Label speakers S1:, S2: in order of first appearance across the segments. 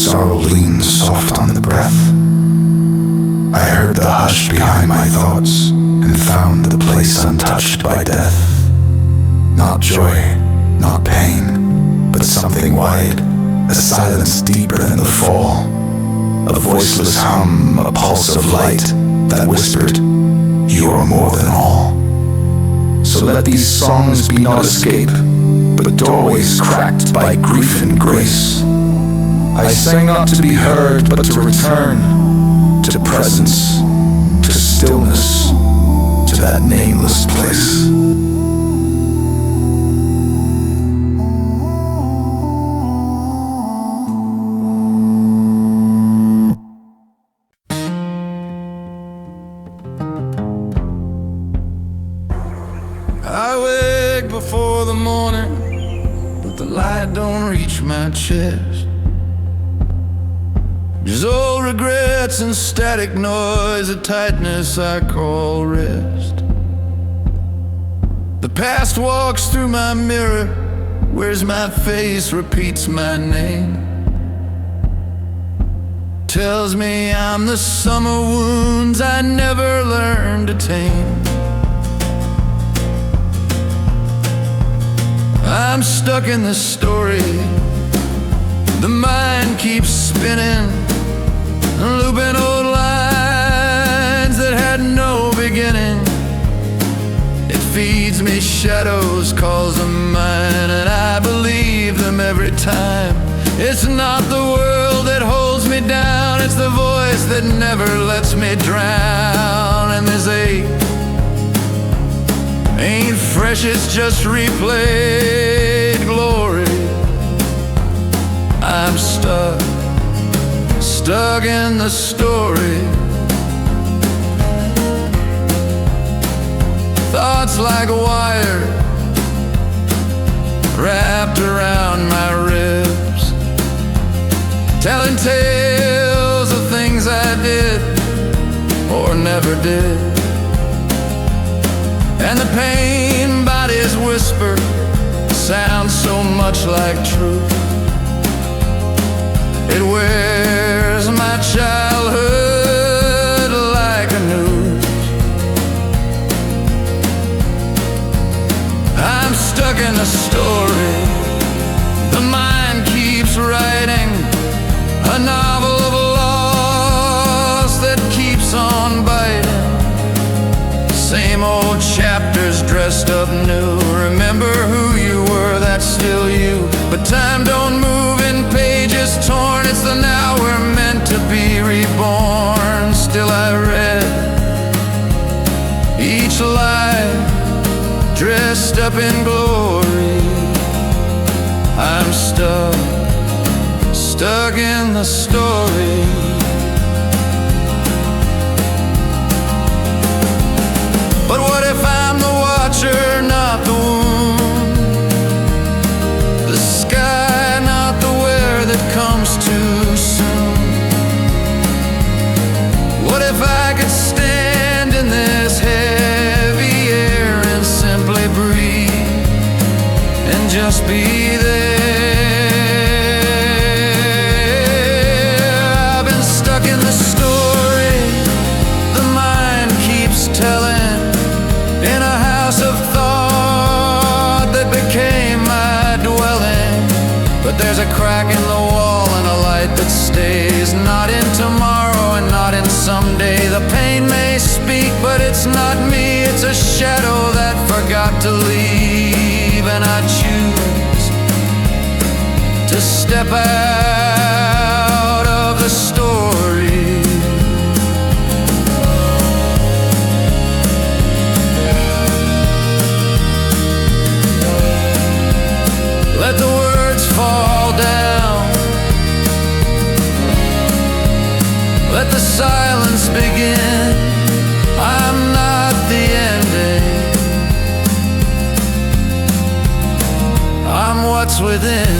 S1: sorrow leans soft on the breath. I heard the hush behind my thoughts and found the place untouched by death. Not joy, not pain, but something wide, a silence deeper than the fall. A voiceless hum, a pulse of light that whispered, "You are more than all." So let these songs be not escape, but doorways cracked by grief and grace. I sang not to be heard, but to return to presence, to stillness, to that nameless place.
S2: I wake before the morning, but the light don't reach my chest. There's old regrets and static noise, a tightness I call rest. The past walks through my mirror, wears my face, repeats my name. Tells me I'm the summer wounds I never learned to tame. I'm stuck in this story. The mind keeps spinning, looping old lines that had no beginning. It feeds me shadows, calls them mine, and I believe them every time. It's not the world that holds me down, it's the voice that never lets me drown. And this ache ain't fresh, it's just replayed glory. I'm stuck in the story. Thoughts like a wire wrapped around my ribs, telling tales of things I did or never did. And the pain bodies whisper sounds so much like truth. It wears my childhood like a noose. I'm stuck in a story. The mind keeps writing a novel of loss that keeps on biting. Same old chapters dressed up new. Remember who you were, that's still you. But time don't move in pages torn. It's the now we're meant to be reborn. Still I read each line dressed up in glory. I'm stuck in the story. But what if I'm the watcher, not the wound? The sky, not the wear that comes too soon. What if I could stand in this heavy air and simply breathe and just be there? I've been stuck in the story the mind keeps telling, in a house of thought that became my dwelling. But there's a crack in the wall and a light that stays, not in tomorrow and not in someday. The pain may speak, but it's not me. It's a shadow that forgot to leave. And I choose to step out of the story. Let the words fall down. Let the silence begin. I'm not the ending. I'm what's within.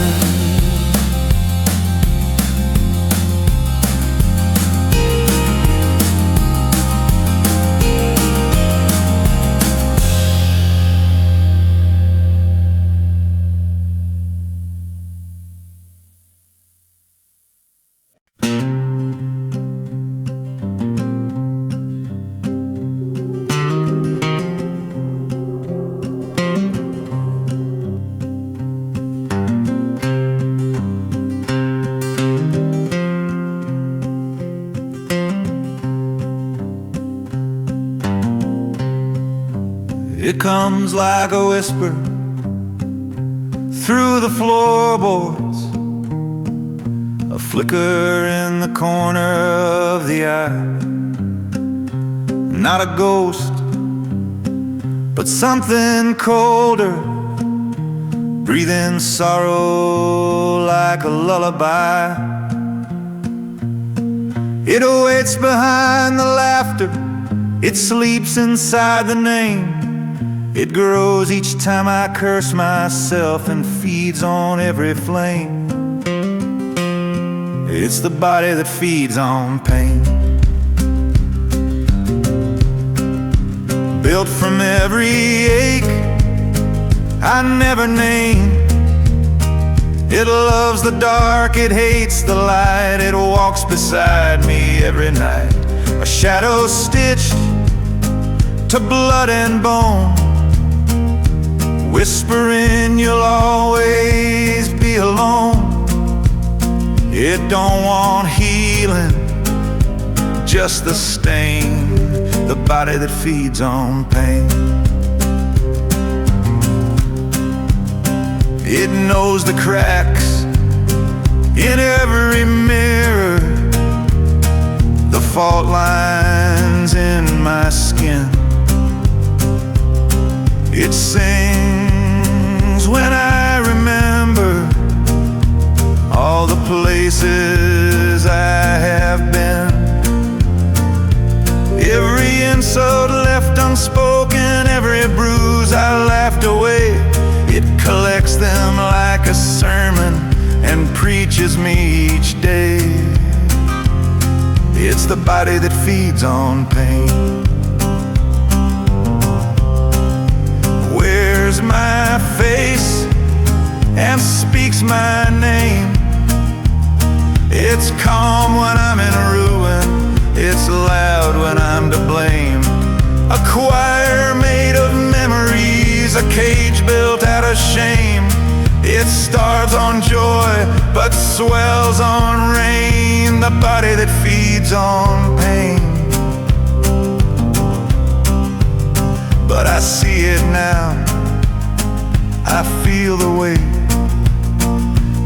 S2: It comes like a whisper through the floorboards, a flicker in the corner of the eye. Not a ghost, but something colder, breathing sorrow like a lullaby. It awaits behind the laughter, it sleeps inside the name. It grows each time I curse myself and feeds on every flame. It's the body that feeds on pain, built from every ache I never named. It loves the dark, it hates the light. It walks beside me every night, a shadow stitched to blood and bone, whispering you'll always be alone. It don't want healing, just the stain, the body that feeds on pain. It knows the cracks in every mirror, the fault lines in my skin. It sings when I remember all the places I have been. Every insult left unspoken, every bruise I laughed away. It collects them like a sermon and preaches me each day. It's the body that feeds on pain. Wears my face and speaks my name. It's calm when I'm in ruin, it's loud when I'm to blame. A choir made of memories, a cage built out of shame. It starves on joy, but swells on rain. The body that feeds on pain. But I see it now, I feel the weight.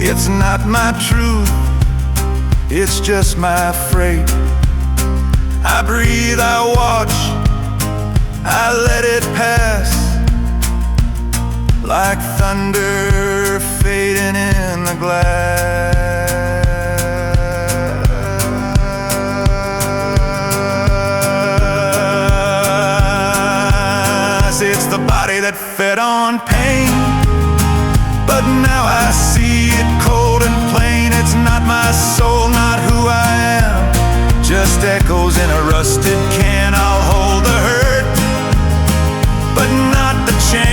S2: It's not my truth, it's just my freight. I breathe, I watch, I let it pass, like thunder fading in the glass. It's the body that fed on pain, but now I see it cold and plain. It's not my soul, not who I am, just echoes in a rusted can. I'll hold the hurt, but not the chain.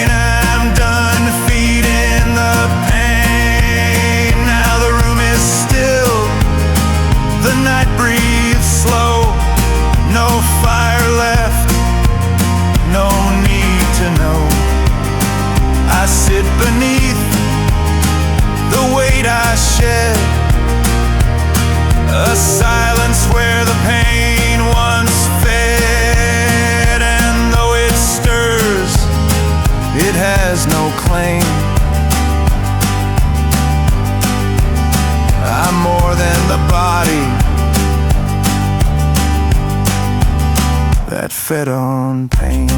S2: I'm done feeding the pain. Now the room is still, the night breathes slow. No fire left, no need to know. I sit beneath the weight I shed, a silence where the pain once fed. And though it stirs, it has no claim. I'm more than the body that fed on pain.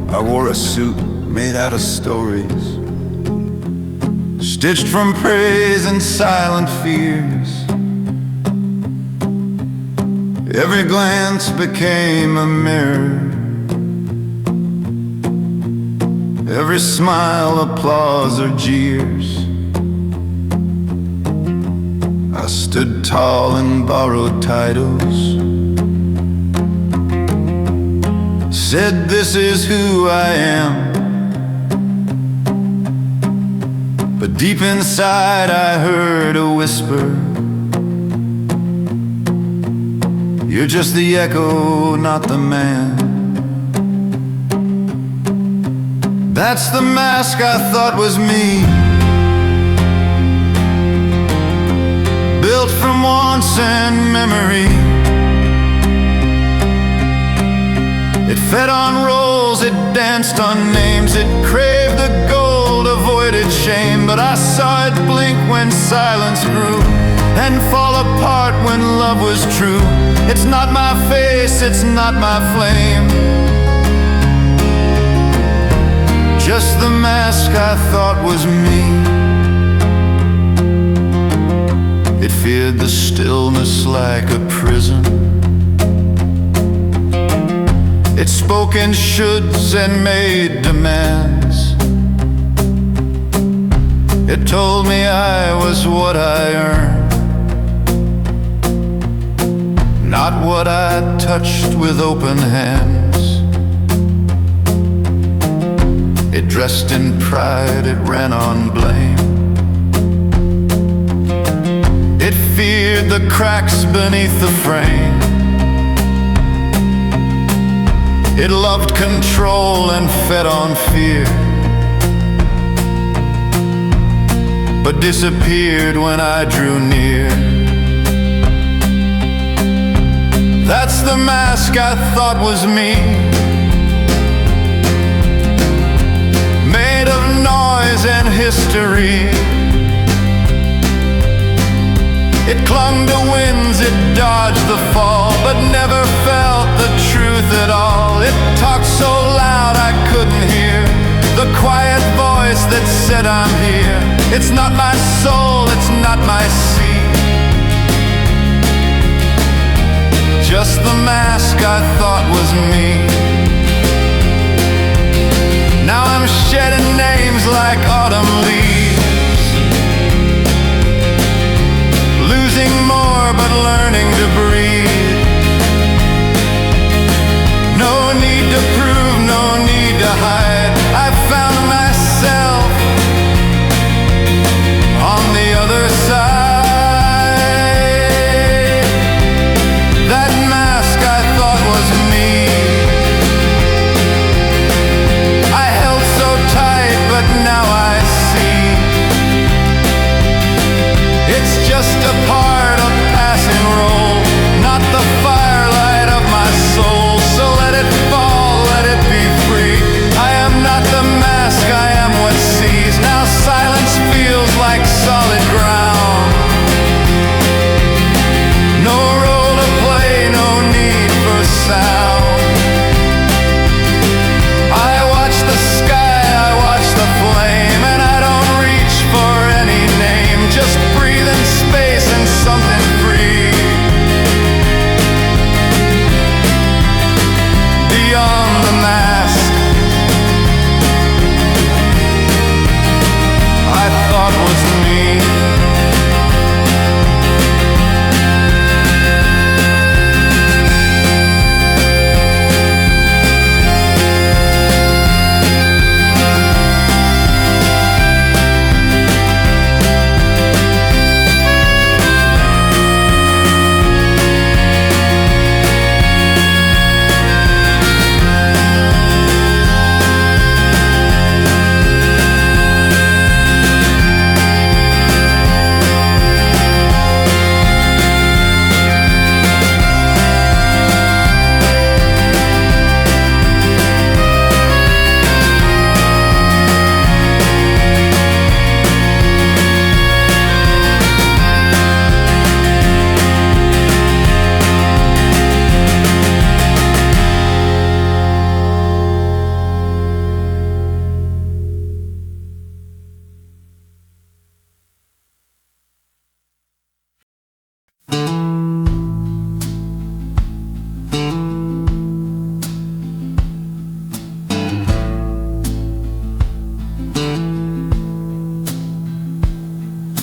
S2: I wore a suit made out of stories, stitched from praise and silent fears. Every glance became a mirror, every smile applause or jeers. I stood tall in borrowed titles, said this is who I am. But deep inside I heard a whisper, you're just the echo, not the man. That's the mask I thought was me, built from wants and memory. It fed on roles, it danced on names, it craved the gold, avoided shame. But I saw it blink when silence grew, and fall apart when love was true. It's not my face, it's not my flame, just the mask I thought was me. It feared the stillness like a prison. It spoke in shoulds and made demands. It told me I was what I earned, not what I touched with open hands. It dressed in pride, it ran on blame. It feared the cracks beneath the frame. It loved control and fed on fear, but disappeared when I drew near. That's the mask I thought was me, made of noise and history. It clung to winds, it dodged the fall, but never felt the truth at all. It talked so loud I couldn't hear the quiet voice that said I'm here. It's not my soul, it's not my sea, just the mask I thought was me. Now I'm shedding names like autumn leaves, losing more but learning to breathe. No need to prove, no need to hide. I found myself on the other side. That mask I thought was me, I held so tight, but now I see it's just a part of passing role, not the firelight of my soul. So let it fall, let it be free. I am not the mask, I am what sees. Now silence feels like solid ground. No role to play, no need for sound. I watch the sky, I watch the flame, and I don't reach for any name. Just breathe in space and something free, beyond the mask I thought was me.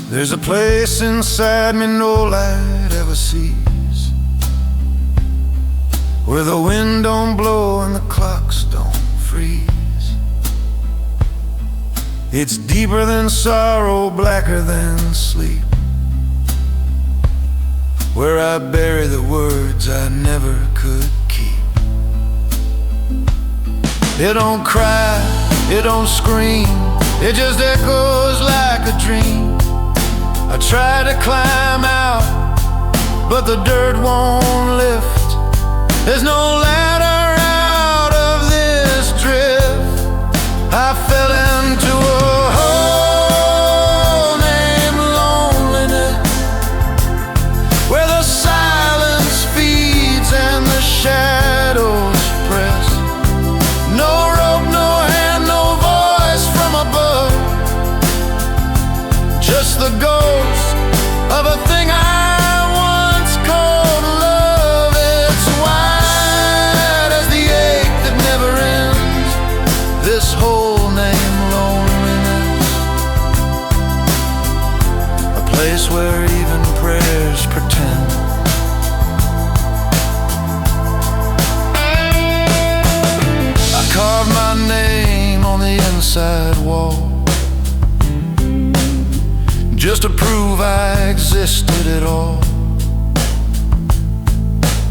S2: There's a place inside me no light ever sees, where the wind don't blow and the clocks don't freeze. It's deeper than sorrow, blacker than sleep, where I bury the words I never could keep. It don't cry, it don't scream, it just echoes like a dream. I try to climb out, but the dirt won't lift. There's no ladder out of this drift. I fell into a hole named loneliness, where the silence feeds and the shadows press. No rope, no hand, no voice from above, just the ghost of a thing I once called love. It's wide as the ache that never ends, this hole named loneliness, a place where even prayers pretend. I carved my name on the inside wall, just to prove I existed at all.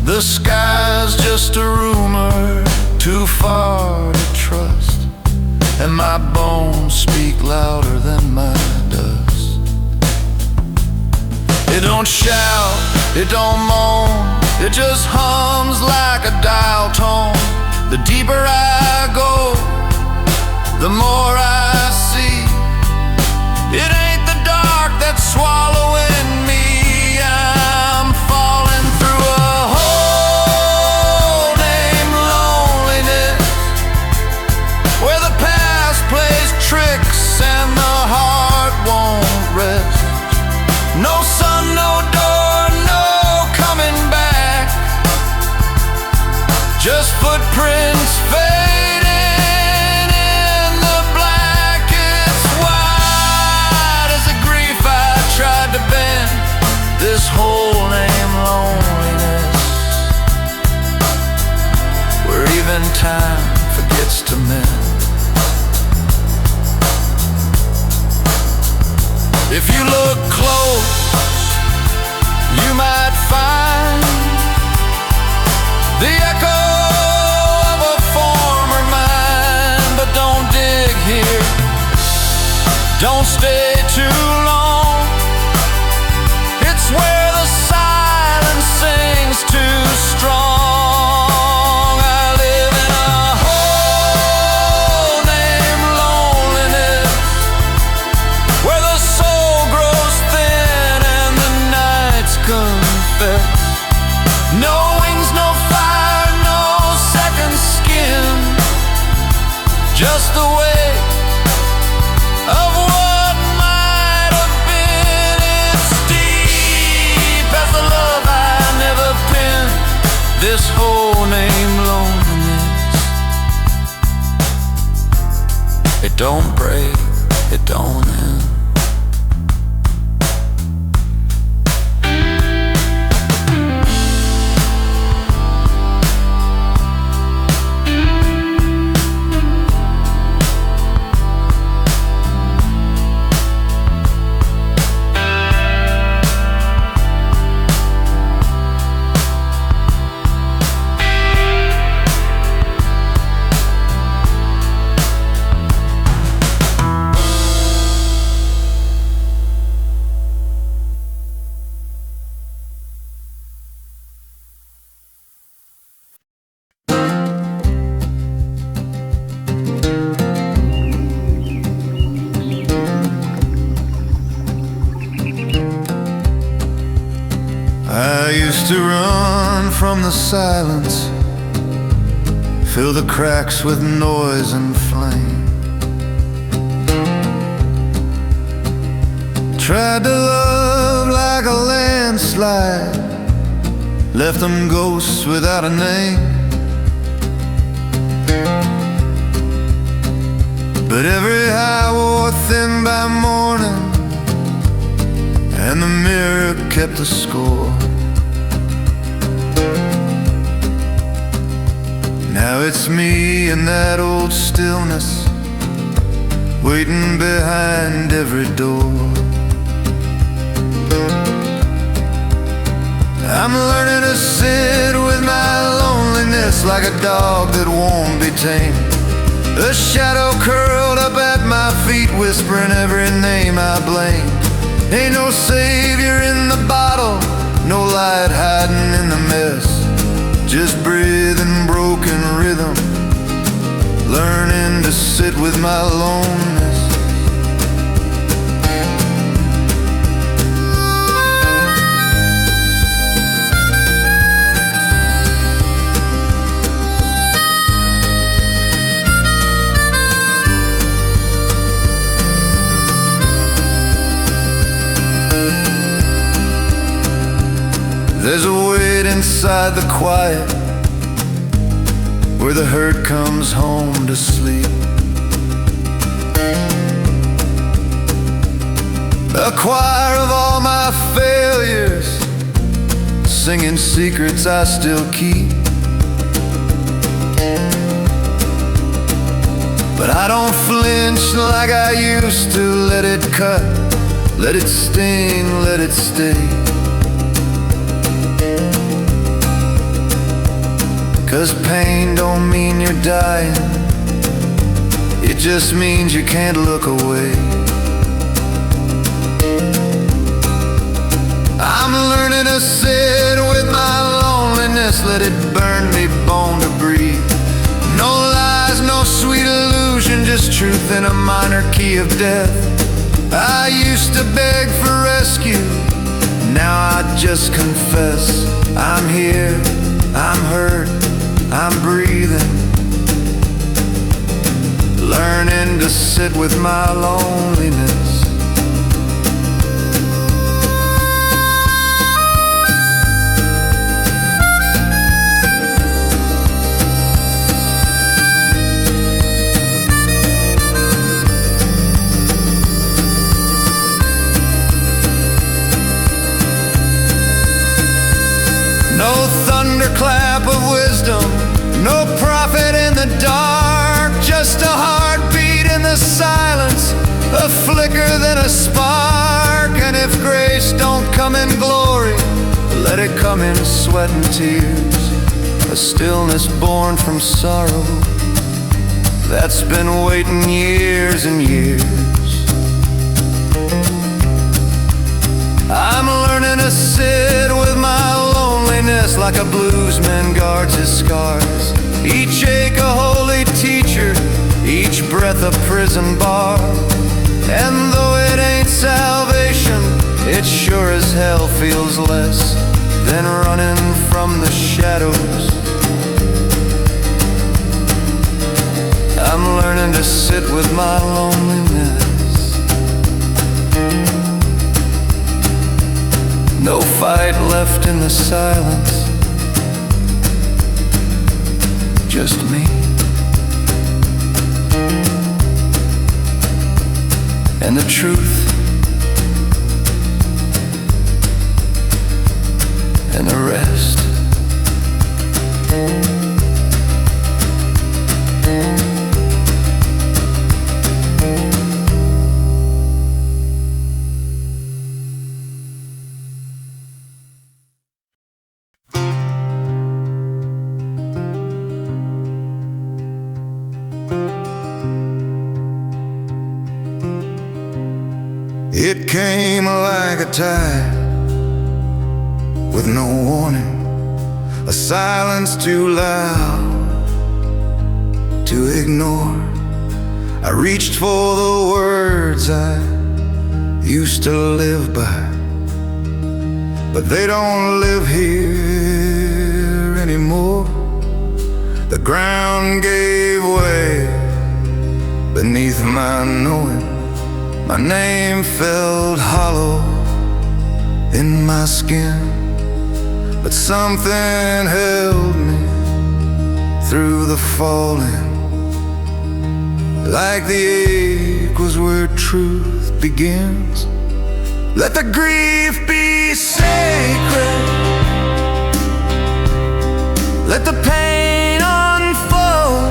S2: The sky's just a rumor, too far to trust, and my bones speak louder than my dust. It don't shout, it don't moan, it just hums like a dial tone. The deeper I go, the more I see. It ain't the dark that's swallowing me, I'm falling through a hole named loneliness, where the past plays tricks and the heart won't rest. No sun, no door, no coming back, just footprints fading in the black. It's wide as the grief I tried to bend, this whole name loneliness, where even time forgets to mend. If you look close, you might find the echo of a former mind. But don't dig here, don't stay too long, it's where the silence sings too strong. I live in a hole named loneliness, where the soul grows thin and the nights confess. No wings, no fire, no second skin, just the weight of what might have been. It's deep as the love I never penned, this whole name loneliness. It don't break, it don't end. I used to run from the silence, fill the cracks with noise and flame. Tried to love like a landslide, left them ghosts without a name. But every high wore thin by morning, and the mirror kept the score. just me and that old stillness, waiting behind every door. I'm learning to sit with my loneliness like a dog that won't be tamed. A shadow curled up at my feet, whispering every name I blame. Ain't no savior in the bottle, no light hiding in the mess. Just breathing broken rhythm, learning to sit with my loneliness. There's a weight inside the quiet, where the hurt comes home to sleep. A choir of all my failures, singing secrets I still keep. But I don't flinch like I used to. Let it cut, let it sting, let it stay. 'Cause pain don't mean you're dying, it just means you can't look away. I'm learning to sit with my loneliness, let it burn me bone to breathe. No lies, no sweet illusion, just truth in a minor key of death. I used to beg for rescue, now I just confess. I'm here, I'm hurt, I'm breathing, learning to sit with my loneliness. No thunderclap of wisdom, no prophet in the dark, just a heartbeat in the silence, a flicker then a spark. And if grace don't come in glory, let it come in sweat and tears. A stillness born from sorrow that's been waiting years and years. I'm learning to sit with my loneliness like a bluesman guards his scars. Each ache a holy teacher, each breath a prison bar. And though it ain't salvation, it sure as hell feels less than running from the shadows. I'm learning to sit with my loneliness. No fight left in the silence, just me and the truth and the rest. It came like a tide, with no warning, a silence too loud to ignore. I reached for the words I used to live by, but they don't live here anymore. The ground gave way beneath my knowing. My name felt hollow in my skin, but something held me through the falling. Like the ache was where truth begins. Let the grief be sacred, let the pain unfold.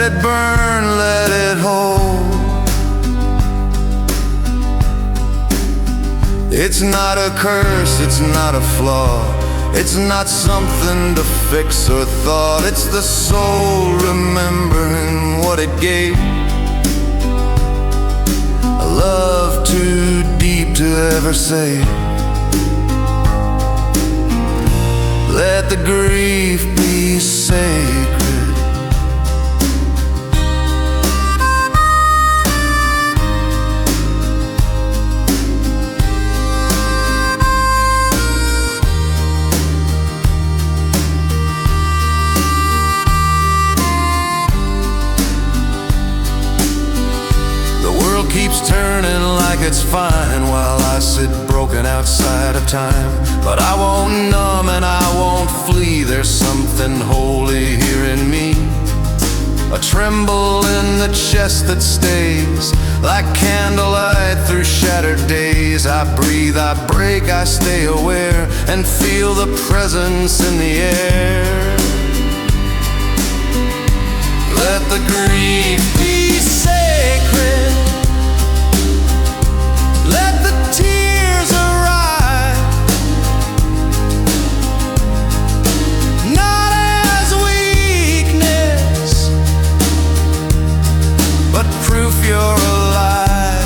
S2: Let it burn, let it hold. It's not a curse, it's not a flaw. It's not something to fix or thought. It's the soul remembering what it gave. A love too deep to ever say. Let the grief be sacred. Keeps turning like it's fine while I sit broken outside of time. But I won't numb and I won't flee. There's something holy here in me, a tremble in the chest that stays like candlelight through shattered days. I breathe, I break, I stay aware and feel the presence in the air. Let the grief be sacred. Let the tears arise, not as weakness, but proof you're alive.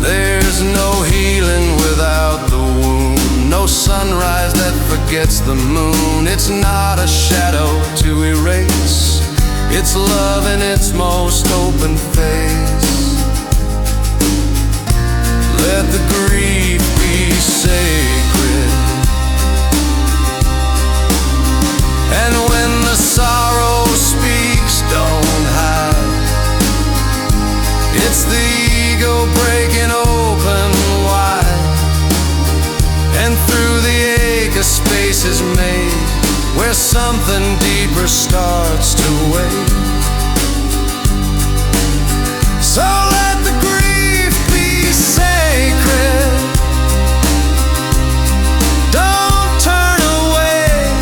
S2: There's no healing without the wound, no sunrise that forgets the moon. It's not a shadow to erase, it's love in its most open face. Let the grief be sacred. And when the sorrow speaks, don't hide. It's the ego breaking open wide, and through the ache a space is made where something deeper starts to wake. So let the grief be sacred. Don't turn away.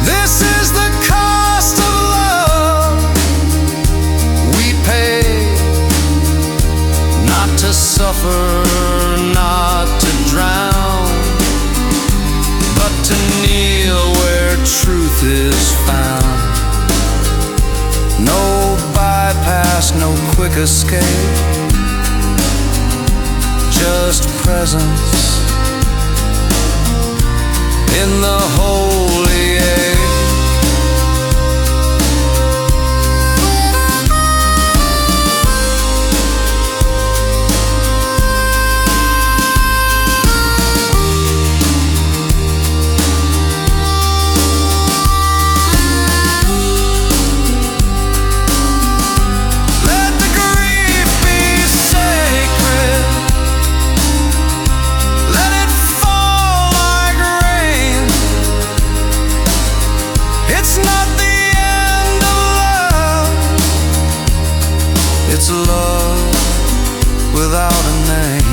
S2: This is the cost of love we pay. Not to suffer, not to drown, but to kneel where truth is found. No bypass, no quick escape, just presence in the holy air. It's love without a name.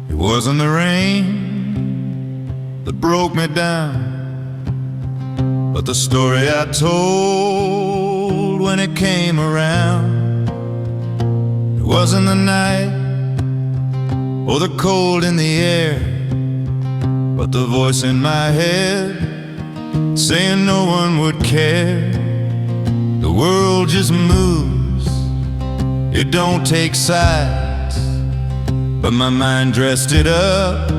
S2: It wasn't the rain that broke me down, but the story I told when it came around. It wasn't the night or the cold in the air, but the voice in my head saying no one would care. The world just moves, it don't take sides, but my mind dressed it up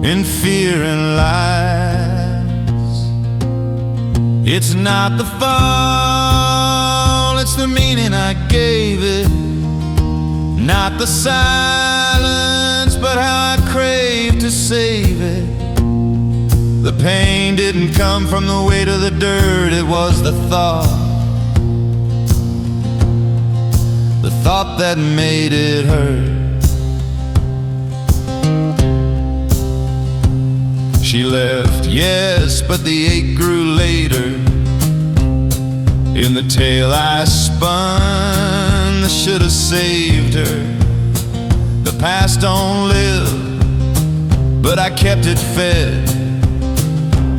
S2: in fear and lies. It's not the fall, it's the meaning I gave it. Not the silence, but how I crave to save it. The pain didn't come from the weight of the dirt, it was the thought that made it hurt. She left, yes, but the ache grew later. In the tale I spun that should have saved her. The past don't live, but I kept it fed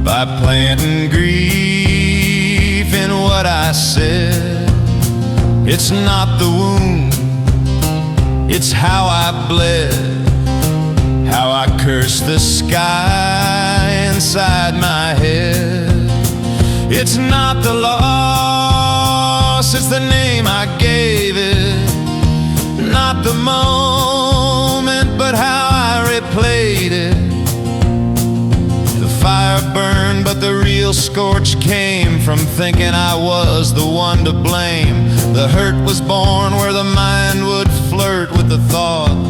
S2: by planting grief in what I said. It's not the wound, it's how I bled, how I cursed the sky inside my head. It's not the loss, it's the name I gave it. Not the moment, but how I replayed it. The fire burned, but the real scorch came from thinking I was the one to blame. The hurt was born where the mind would flirt with the thought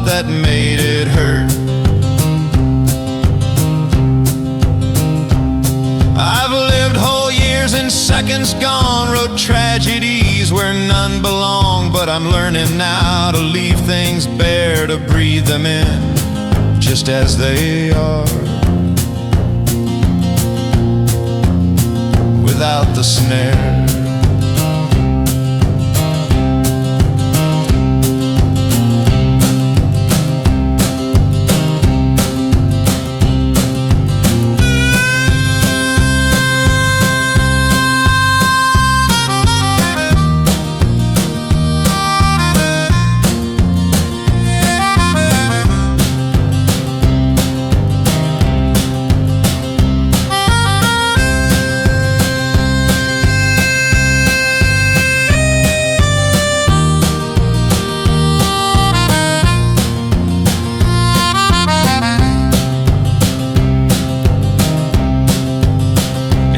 S2: that made it hurt. I've lived whole years in seconds gone, wrote tragedies where none belong, but I'm learning now to leave things bare, to breathe them in just as they are, without the snare.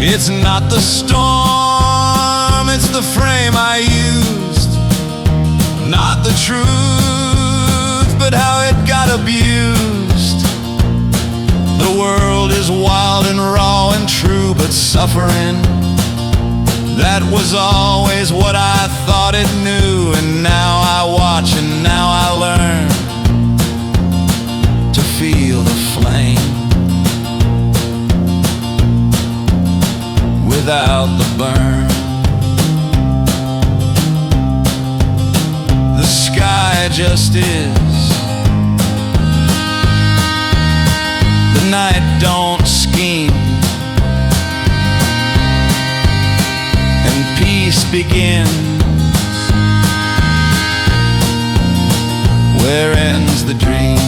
S2: It's not the storm, it's the frame I used. Not the truth, but how it got abused. The world is wild and raw and true, but suffering, that was always what I thought it knew. And now I watch and now I learn to feel the flame without the burn. The sky just is. The night don't scheme, and peace begins where ends the dream.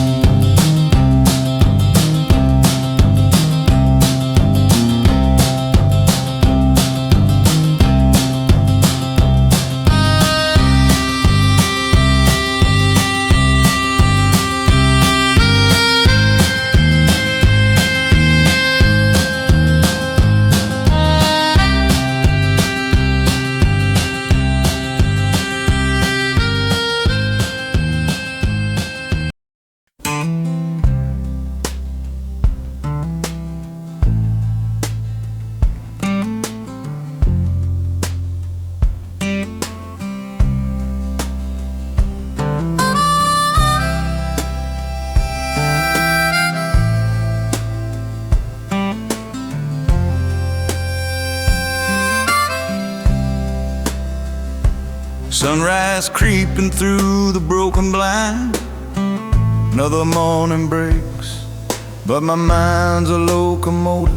S2: Sunrise creeping through the broken blind. Another morning breaks, but my mind's a locomotive,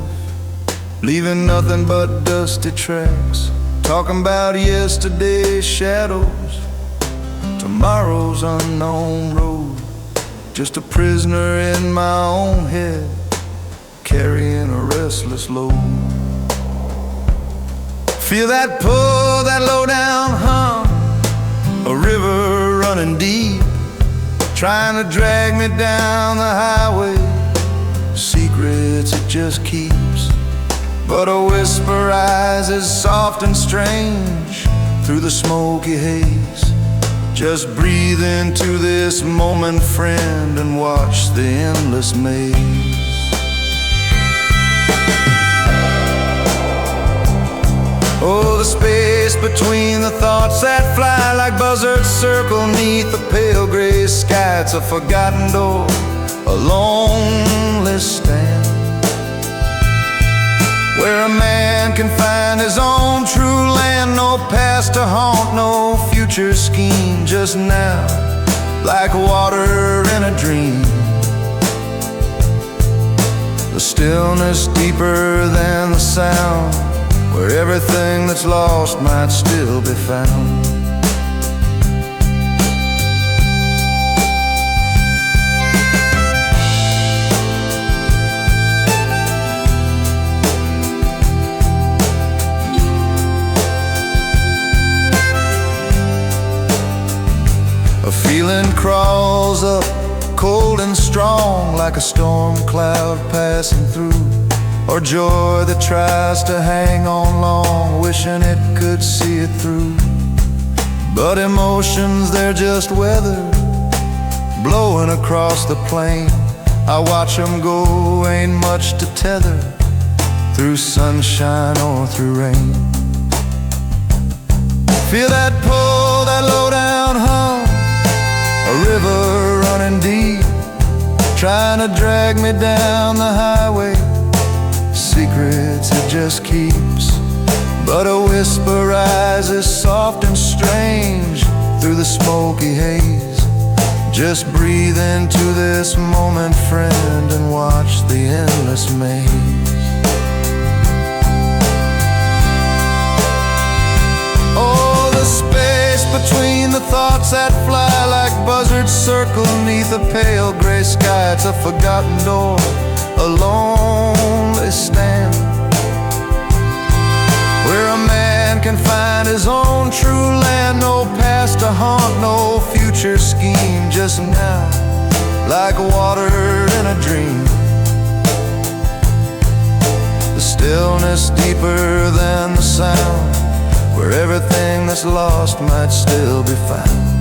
S2: leaving nothing but dusty tracks. Talking about yesterday's shadows, tomorrow's unknown road. Just a prisoner in my own head, carrying a restless load. Feel that pull, that low down hum, a river running deep. trying to drag me down the highway. Secrets it just keeps, but a whisper rises soft and strange through the smoky haze. Just breathe into this moment, friend, and watch the endless maze. Oh, the space between the thoughts that fly like buzzards circle neath the pale gray sky. It's a forgotten door, a lonely stand, where a man can find his own true land. No past to haunt, no future scheme, just now, like water in a dream. The stillness deeper than the sound, where everything that's lost might still be found. A feeling crawls up, cold and strong, like a storm cloud passing through, or joy that tries to hang on long, wishing it could see it through. But emotions, they're just weather blowing across the plain. I watch them go, ain't much to tether, through sunshine or through rain. Feel that pull, that low down hum, a river running deep, trying to drag me down the highway. Secrets it just keeps, but a whisper rises soft and strange through the smoky haze. Just breathe into this moment, friend, and watch the endless maze. Oh, the space between the thoughts that fly like buzzards circle neath a pale gray sky. It's a forgotten door, a lonely stand, where a man can find his own true land. No past to haunt, no future scheme, just now, like water in a dream. The stillness deeper than the sound, where everything that's lost might still be found.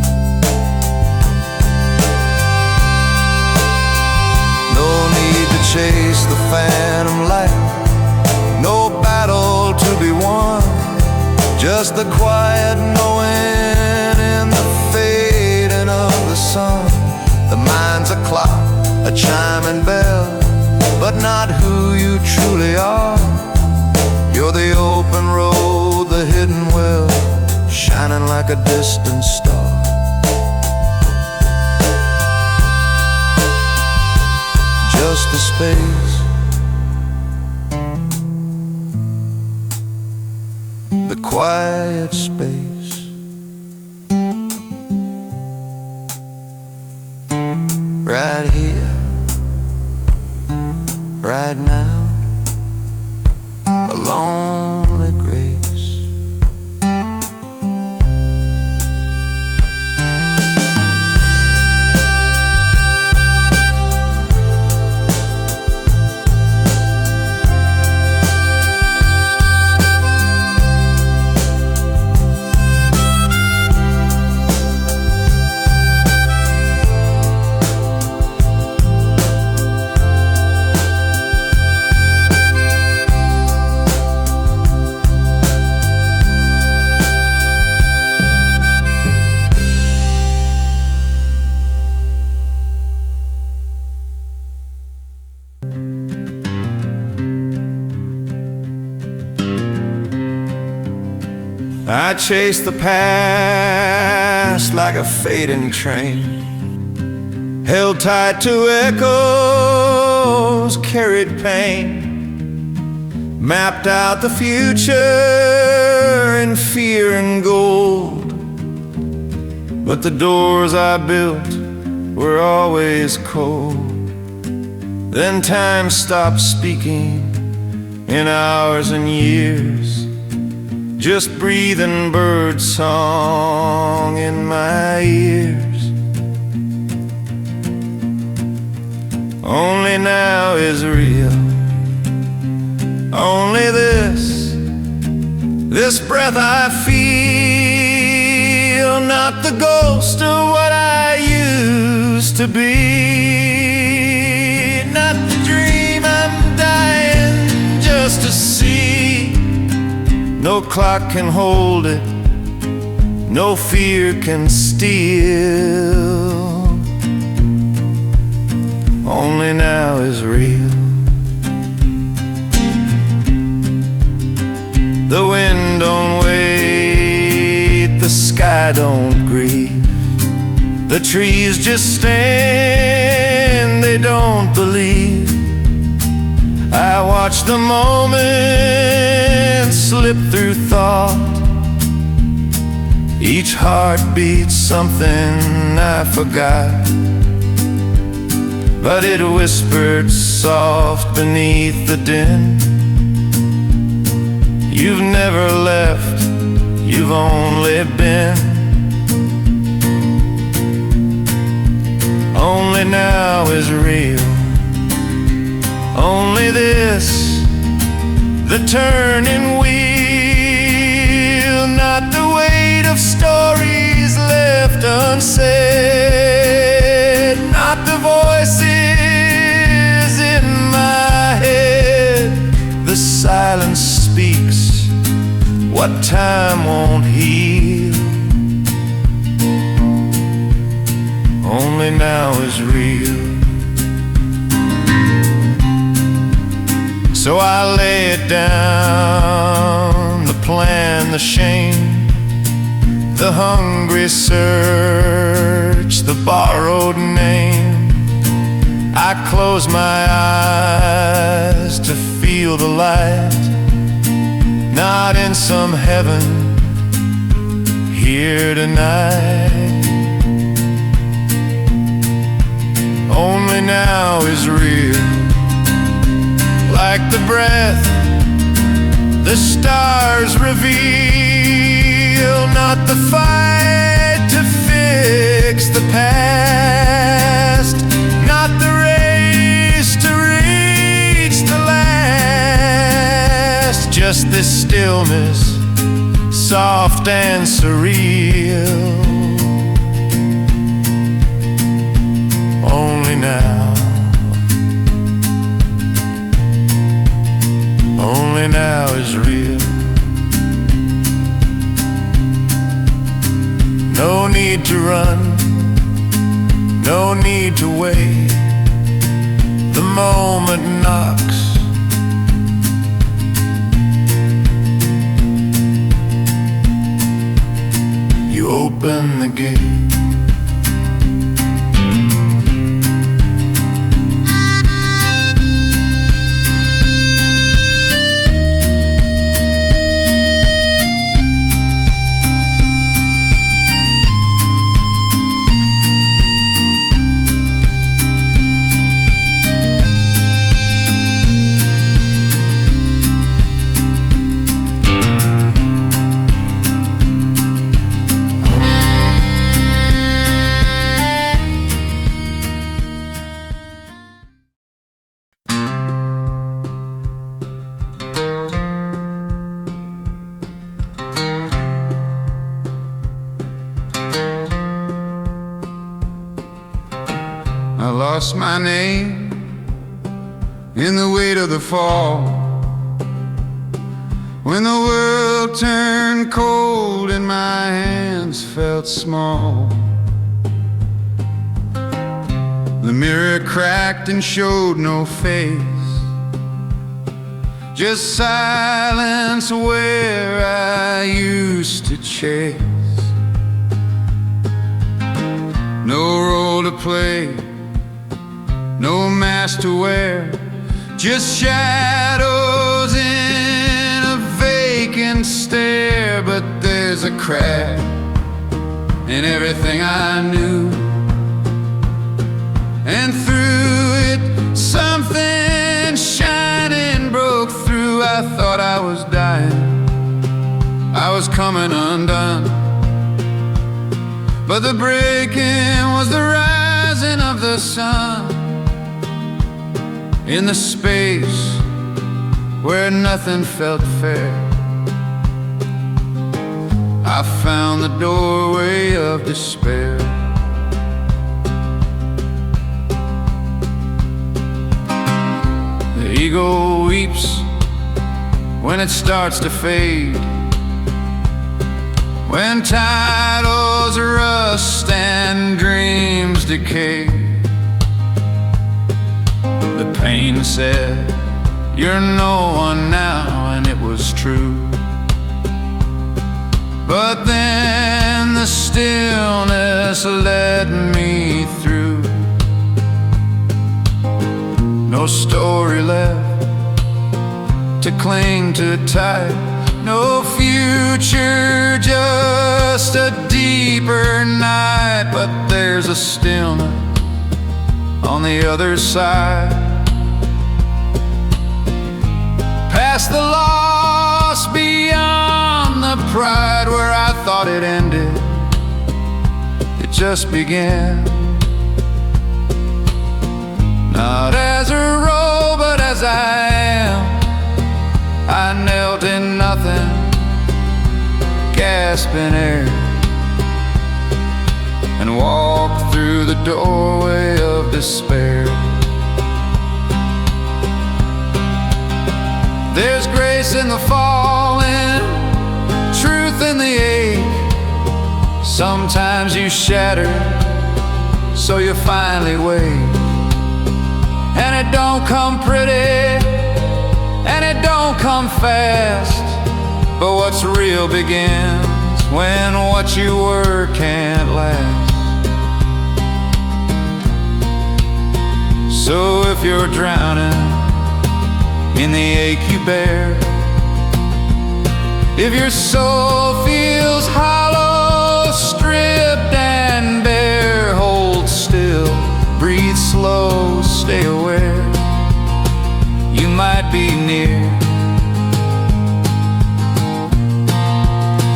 S2: No need to chase the phantom light, no battle to be won, just the quiet knowing in the fading of the sun. The mind's a clock, a chiming bell, but not who you truly are. You're the open road, the hidden well, shining like a distant star. Just a space, the quiet space, right here, right now, a lonely grace. I chase the past like a fading train, held tight to echoes, carried pain, mapped out the future in fear and gold. But the doors I built were always cold. Then time stopped speaking in hours and years, just breathing bird song in my ears. now is real. Only this breath I feel, not the ghost of what I used to be, not the dream I'm dying just to see. No clock can hold it, no fear can steal. Only now is real. The wind don't wait, the sky don't grieve. The trees just stand, they don't believe. I watch the moment slip through thought. Each heartbeat something I forgot, but it whispered soft beneath the din. You've never left, you've only been. Only now is real. Only this, the turning wheel, not the weight of stories left unsaid, not the voices in my head. The silence speaks what time won't heal. Only now is real. So I lay it down, the plan, the shame, the hungry search, the borrowed name. I close my eyes to feel the light, not in some heaven here tonight. Only now is real. Like the breath the stars reveal, not the fight to fix the past, not the race to reach the last. Just this stillness, soft and surreal. Only now. Only now is real. No need to run, no need to wait. The moment knocks. You open the gate.
S3: I lost my name in the weight of the fall, when the world turned cold and my hands felt small. The mirror cracked and showed no face, just silence where I used to chase. No role to play, no mask to wear, just shadows in a vacant stare. But there's a crack in everything I knew, and through it something shining broke through. I thought I was dying, I was coming undone, but the breaking was the rising of the sun. in the space where nothing felt fair. I found the doorway of despair. The ego weeps when it starts to fade, when titles rust and dreams decay. The pain said, "You're no one now," and it was true. But then the stillness led me through. No story left to cling to tight, no future, just a deeper night. But there's a stillness on the other side, past the loss, beyond the pride. Where I thought it ended, it just began. Not as a role, but as I am. I knelt in nothing, gasping air, and walked through the doorway of despair. There's grace in the falling, truth in the ache. Sometimes you shatter, so you finally wake. And it don't come pretty, and it don't come fast. But what's real begins when what you were can't last. So if you're drowning in the ache you bear, if your soul feels hollow, stripped and bare, hold still, breathe slow, stay aware. You might be near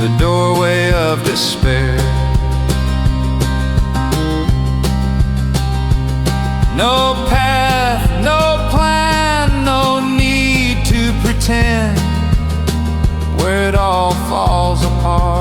S3: the doorway of despair. No path, no plan, no need to pretend, where it all falls apart.